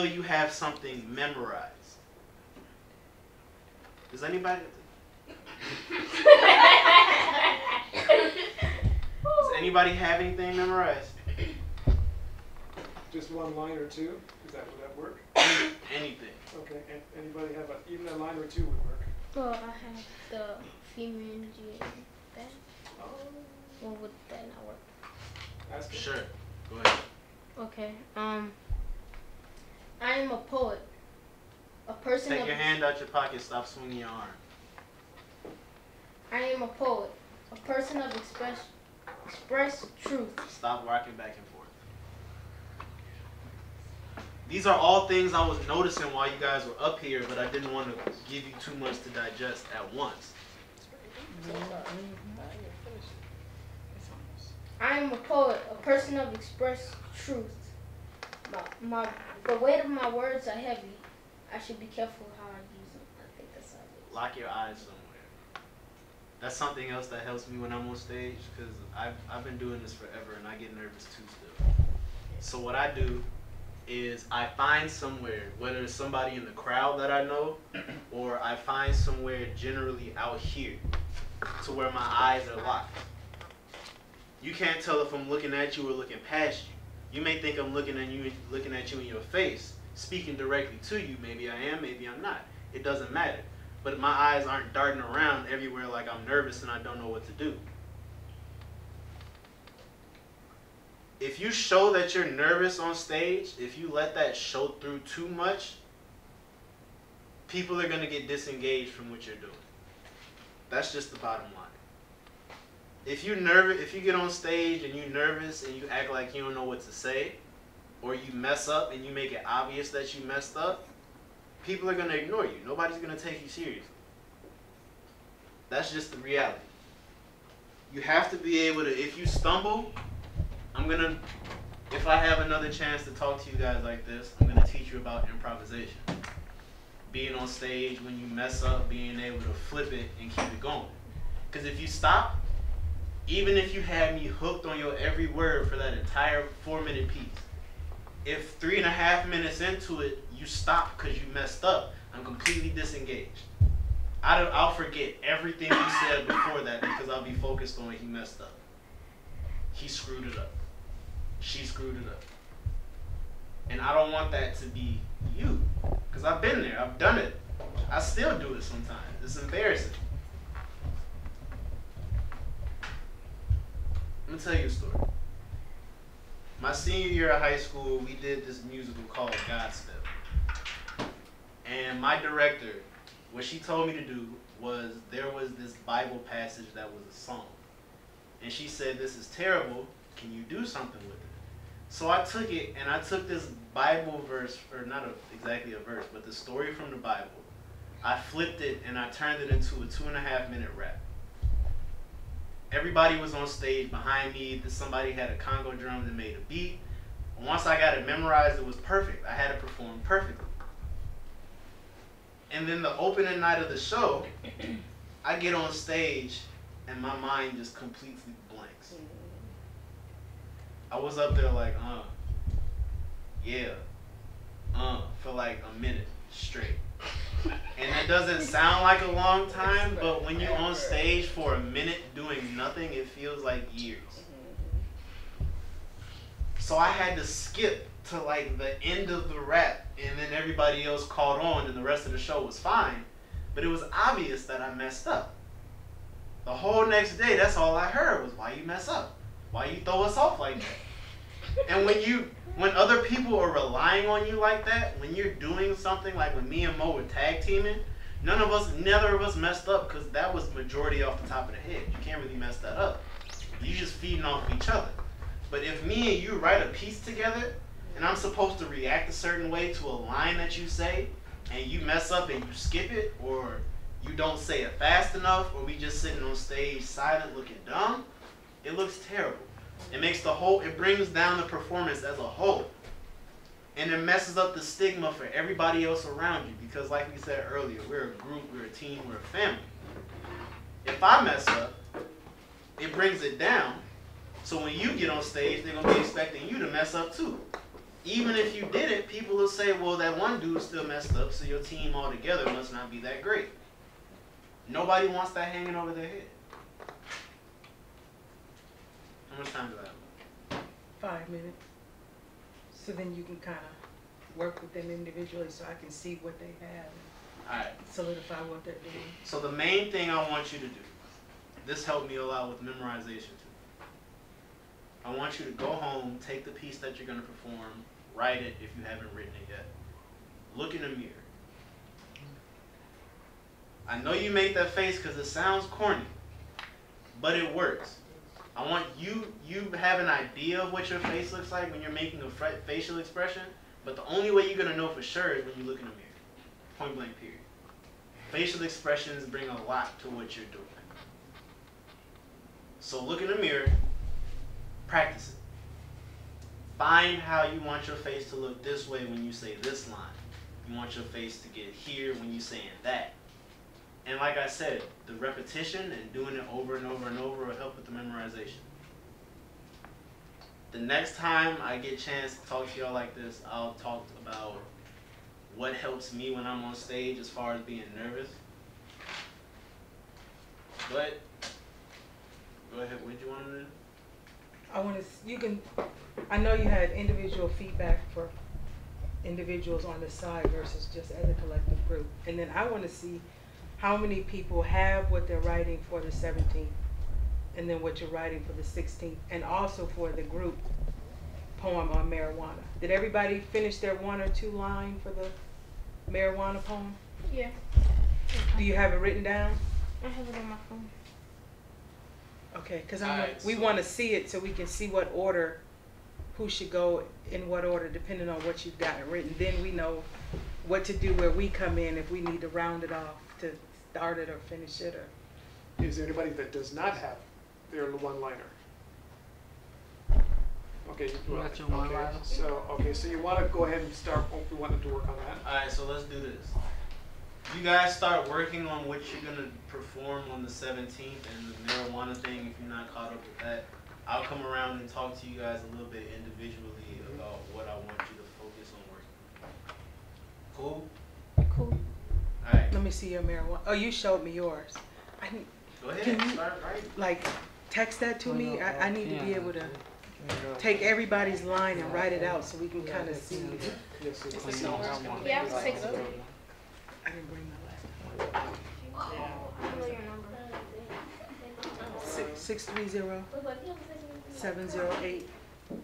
you have something memorized? Does anybody? Does anybody have anything memorized? Just one line or two? Would that work? Anything. Okay. And anybody have even a line or two would work? Well, I have the female energy and that. Oh. Well, would that not work? Ask it. Sure. Go ahead. Okay. I am a poet. A person Take of your hand out your pocket. Stop swinging your arm. I am a poet. A person of express truth. Stop rocking back and forth. These are all things I was noticing while you guys were up here, but I didn't want to give you too much to digest at once. I am a poet, a person of express truth. The weight of my words are heavy. I should be careful how I use them. I think that's how it is. Lock your eyes somewhere. That's something else that helps me when I'm on stage, because I've been doing this forever and I get nervous too still. So what I do is I find somewhere, whether it's somebody in the crowd that I know, or I find somewhere generally out here to where my eyes are locked. You can't tell if I'm looking at you or looking past you. You may think I'm looking at you in your face, speaking directly to you. Maybe I am, maybe I'm not. It doesn't matter. But my eyes aren't darting around everywhere like I'm nervous and I don't know what to do. If you show that you're nervous on stage, if you let that show through too much, people are going to get disengaged from what you're doing. That's just the bottom line. If you're nervous, if you get on stage and you're nervous and you act like you don't know what to say, or you mess up and you make it obvious that you messed up, people are going to ignore you. Nobody's going to take you seriously. That's just the reality. You have to be able to, if you stumble, if I have another chance to talk to you guys like this, I'm going to teach you about improvisation. Being on stage when you mess up, being able to flip it and keep it going. Because if you stop, even if you had me hooked on your every word for that entire 4-minute piece, if 3.5 minutes into it, you stop because you messed up, I'm completely disengaged. I'll forget everything you said before that because I'll be focused on he messed up. He screwed it up. She screwed it up. And I don't want that to be you. Because I've been there. I've done it. I still do it sometimes. It's embarrassing. I'm going to tell you a story. My senior year of high school, we did this musical called Godspell. And my director, what she told me to do was, there was this Bible passage that was a song. And she said, this is terrible. Can you do something with it? So I took it, and I took this Bible verse, or not exactly a verse, but the story from the Bible. I flipped it, and I turned it into a 2.5-minute rap. Everybody was on stage behind me. Somebody had a Congo drum that made a beat. And once I got it memorized, it was perfect. I had it performed perfectly. And then the opening night of the show, I get on stage, and my mind just completely blanks. I was up there like, yeah, for like a minute straight. And that doesn't sound like a long time, but when you're on stage for a minute doing nothing, it feels like years. So I had to skip to like the end of the rap, and then everybody else caught on, and the rest of the show was fine. But it was obvious that I messed up. The whole next day, that's all I heard was, why you mess up? Why you throw us off like that? And when other people are relying on you like that, when you're doing something like when me and Mo were tag teaming, neither of us messed up because that was majority off the top of the head. You can't really mess that up. You're just feeding off each other. But if me and you write a piece together, and I'm supposed to react a certain way to a line that you say, and you mess up and you skip it, or you don't say it fast enough, or we just sitting on stage silent looking dumb, it looks terrible. It brings down the performance as a whole. And it messes up the stigma for everybody else around you because like we said earlier, we're a group, we're a team, we're a family. If I mess up, it brings it down. So when you get on stage, they're going to be expecting you to mess up too. even if you didn't, people will say, well, that one dude still messed up, so your team altogether must not be that great. Nobody wants that hanging over their head. How much time do I have? 5 minutes. So then you can kind of work with them individually so I can see what they have and All right. solidify what they're doing. So the main thing I want you to do, this helped me a lot with memorization too. I want you to go home, take the piece that you're going to perform, write it if you haven't written it yet. Look in the mirror. I know you make that face because it sounds corny, but it works. I want you have an idea of what your face looks like when you're making a facial expression, but the only way you're going to know for sure is when you look in the mirror. Point blank period. Facial expressions bring a lot to what you're doing. So look in the mirror, practice it. Find how you want your face to look this way when you say this line. You want your face to get here when you're saying that. And like I said, the repetition and doing it over and over and over will help with the memorization. The next time I get a chance to talk to y'all like this, I'll talk about what helps me when I'm on stage as far as being nervous. But, go ahead, what do you want to do? I want to, I know you had individual feedback for individuals on the side versus just as a collective group. And then I want to see how many people have what they're writing for the 17th and then what you're writing for the 16th and also for the group poem on marijuana. Did everybody finish their 1 or 2 line for the marijuana poem? Yeah. Do you have it written down? I have it on my phone. Okay, because we so want to see it so we can see what order, who should go in what order depending on what you've got written. Then we know what to do where we come in if we need to round it off to start it or finish it. Or Is there anybody that does not have their one-liner? Okay, You got your one-liner? So you want to go ahead and start, we wanted to work on that. Alright, so let's do this. You guys start working on what you're going to perform on the 17th and the marijuana thing if you're not caught up with that. I'll come around and talk to you guys a little bit individually about what I want you to focus on working. Cool? Cool. Alright. let me see your marijuana. Oh, you showed me yours. Go ahead, Can you- start writing. Like, text that to me. I need to be able to take everybody's line and write it out so we can kind of see. Yes, it's Yeah, I'll text it. I didn't bring my laptop. I know your number. 630 708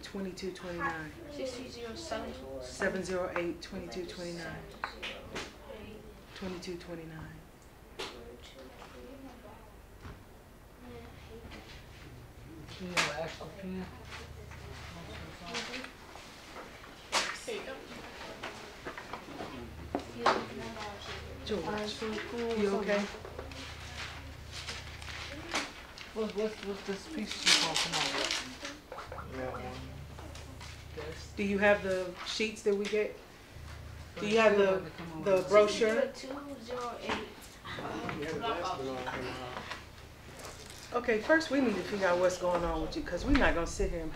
2229. 6307. 708 2229. 2229. You have an extra pen? George, you okay? What's this piece you talking about? Do you have the sheets that we get? Do you have the brochure? 208. We had it last one. Okay, first we need to figure out what's going on with you because we're not going to sit here and